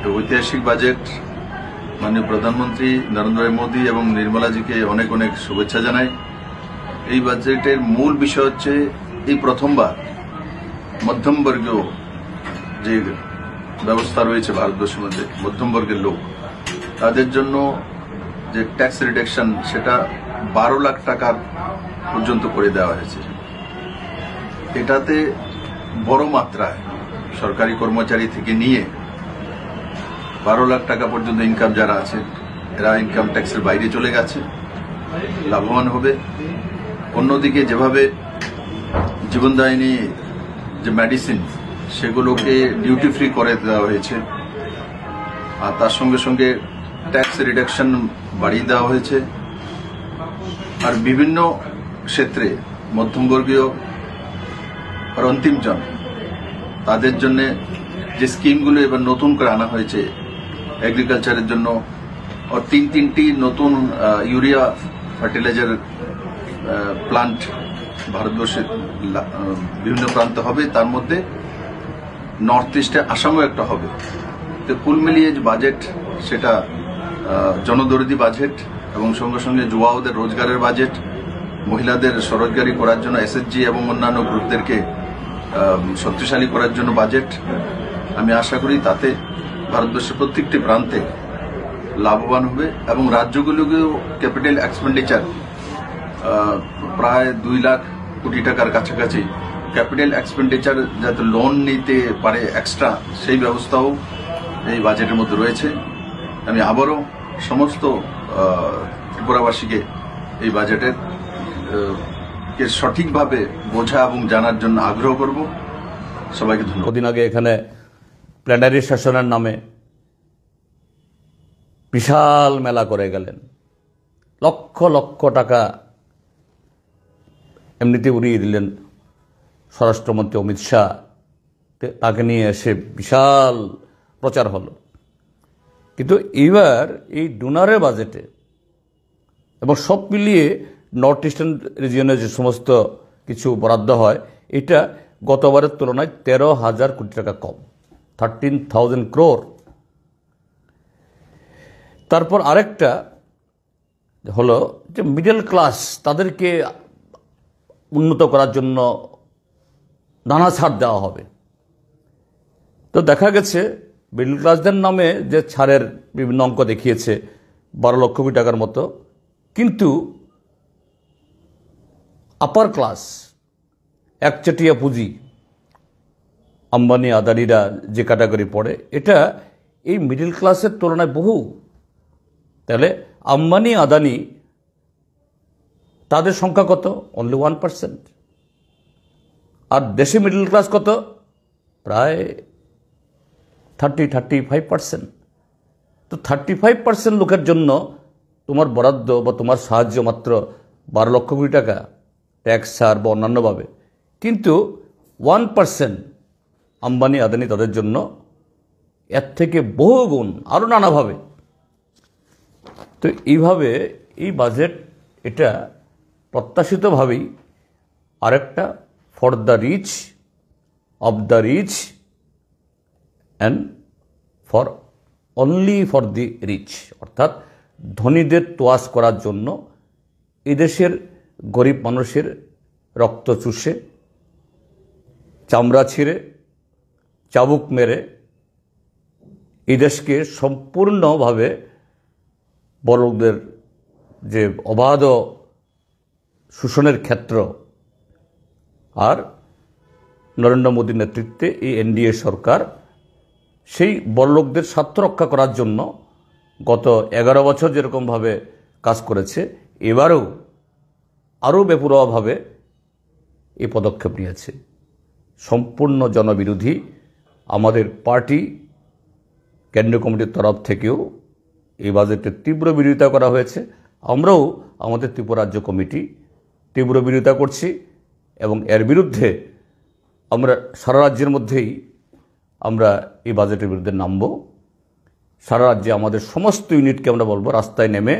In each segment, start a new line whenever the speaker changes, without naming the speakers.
ঐতিহাসিক বাজেট মাননীয় প্রধানমন্ত্রী নরেন্দ্র মোদী এবং নির্মলাজিকে অনেক অনেক শুভেচ্ছা জানাই। এই বাজেটের মূল বিষয় হচ্ছে এই প্রথমবার মধ্যমবর্গীয় যে ব্যবস্থা রয়েছে ভারতবর্ষের মধ্যে, মধ্যমবর্গের লোক তাদের জন্য যে ট্যাক্স রিডাকশন সেটা 12 লাখ টাকার পর্যন্ত করে দেওয়া হয়েছে। এটাতে বড় মাত্রায় সরকারি কর্মচারী থেকে নিয়ে 12 লাখ টাকা পর্যন্ত ইনকাম যারা আছে এরা ইনকাম ট্যাক্সের বাইরে চলে গেছে, লাভবান হবে। অন্যদিকে যেভাবে জীবনদায়িনী যে মেডিসিন সেগুলোকে ডিউটি ফ্রি করে দেওয়া হয়েছে, আর তার সঙ্গে সঙ্গে ট্যাক্স রিডাকশন বাড়িয়ে দেওয়া হয়েছে। আর বিভিন্ন ক্ষেত্রে মধ্যমবর্গীয় আর অন্তিমজন তাদের জন্য যে স্কিমগুলো এবার নতুন করে আনা হয়েছে এগ্রিকালচারের জন্য, আর তিনটি নতুন ইউরিয়া ফার্টিলাইজার প্লান্ট ভারতবর্ষের বিভিন্ন প্রান্তে হবে, তার মধ্যে নর্থ ইস্টে আসামও একটা হবে। তো কুল মিলিয়ে যে বাজেট সেটা জনদরদি বাজেট এবং সঙ্গে সঙ্গে যুবাদের রোজগারের বাজেট, মহিলাদের স্বরোজগারী করার জন্য এসএসজি এবং অন্যান্য গ্রুপদেরকে শক্তিশালী করার জন্য বাজেট। আমি আশা করি তাতে ভারতবর্ষের প্রত্যেকটি প্রান্তে লাভবান হবে এবং রাজ্যগুলোকেও ক্যাপিটাল এক্সপেন্ডিচার প্রায় 2 লাখ কোটি টাকার কাছাকাছি ক্যাপিটাল এক্সপেন্ডিচার যাতে লোন নিতে পারে এক্সট্রা, সেই ব্যবস্থাও এই বাজেটের মধ্যে রয়েছে। আমি আবারও সমস্ত ত্রিপুরাবাসীকে এই বাজেটের সঠিকভাবে বোঝা এবং জানার জন্য আগ্রহ করব। সবাইকে ধন্যবাদ।
কদিন আগে এখানে প্ল্যানারি সেশনের নামে বিশাল মেলা করে গেলেন, লক্ষ লক্ষ টাকা এমনিতে উড়িয়ে দিলেন স্বরাষ্ট্রমন্ত্রী অমিত শাহ, তাকে নিয়ে এসে বিশাল প্রচার হলো। কিন্তু এবার এই ডোনারের বাজেটে এবং সব মিলিয়ে নর্থ ইস্টার্ন রিজিয়নে যে সমস্ত কিছু বরাদ্দ হয়, এটা গতবারের তুলনায় 13,000 কোটি টাকা কম, 13,000 crore। তারপর আরেকটা হলো যে মিডল ক্লাস তাদেরকে উন্নত করার জন্য নানা ছাড় দেওয়া হবে। তো দেখা গেছে মিডল ক্লাসদের নামে যে ছাড়ের বিভিন্ন অঙ্ক দেখিয়েছে 12 লক্ষ কোটি টাকার মতো, কিন্তু আপার ক্লাস একচেটিয়া পুঁজি আম্বানি আদানিরা যে ক্যাটাগরি পড়ে, এটা এই মিডল ক্লাসের তুলনায় বহু। তাহলে আম্বানি আদানি তাদের সংখ্যা কত? অনলি 1%। আর দেশে মিডল ক্লাস কত? প্রায় 35%। তো 35% লোকের জন্য তোমার বরাদ্দ বা তোমার সাহায্য মাত্র 12 লক্ষ কোটি টাকা ট্যাক্স ছাড় বা অন্যান্যভাবে, কিন্তু 1% আম্বানি আদানি তাদের জন্য এর থেকে বহু গুণ আরও নানাভাবে। তো এইভাবে এই বাজেট এটা প্রত্যাশিতভাবেই আরেকটা for the rich, of the rich and only for the rich, অর্থাৎ ধনীদের তোয়াজ করার জন্য এদেশের গরিব মানুষের রক্ত চুষে, চামড়া ছিঁড়ে, চাবুক মেরে এই দেশকে সম্পূর্ণভাবে বড়দের যে অবাধ শোষণের ক্ষেত্র, আর নরেন্দ্র মোদীর নেতৃত্বে এই এনডিএ সরকার সেই বড়লোকদের স্বার্থ রক্ষা করার জন্য গত 11 বছর যেরকমভাবে কাজ করেছে, এবারেও আরও বেপরোয়াভাবে এই পদক্ষেপ নিয়েছে। সম্পূর্ণ জনবিরোধী। আমাদের পার্টি কেন্দ্রীয় কমিটির তরফ থেকেও এই বাজেটের তীব্র বিরোধিতা করা হয়েছে। আমরাও আমাদের ত্রিপুরা রাজ্য কমিটি তীব্র বিরোধিতা করছি এবং এর বিরুদ্ধে আমরা সারা রাজ্যের মধ্যেই আমরা এই বাজেটের বিরুদ্ধে নামব। সারা রাজ্যে আমাদের সমস্ত ইউনিটকে আমরা বলবো রাস্তায় নেমে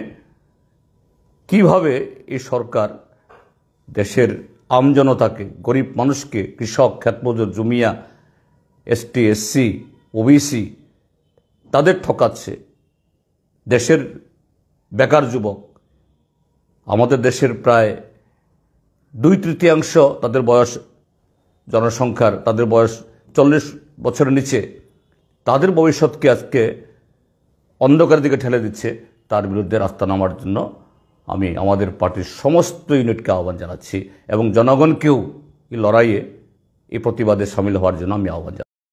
কিভাবে এই সরকার দেশের আমজনতাকে, গরিব মানুষকে, কৃষক, ক্ষেতমজুর, জমিয়া, এসটি, এসসি, ওবিসি তাদের ঠকাচ্ছে। দেশের বেকার যুবক, আমাদের দেশের প্রায় 2/3 তাদের বয়স, জনসংখ্যার তাদের বয়স 40 বছরের নিচে, তাদের ভবিষ্যৎকে আজকে অন্ধকারের দিকে ঠেলে দিচ্ছে। তার বিরুদ্ধে রাস্তা নামার জন্য আমি আমাদের পার্টির সমস্ত ইউনিটকে আহ্বান জানাচ্ছি এবং জনগণকেও এই লড়াইয়ে, এই প্রতিবাদে সামিল হওয়ার জন্য আমি আহ্বান জানাচ্ছি।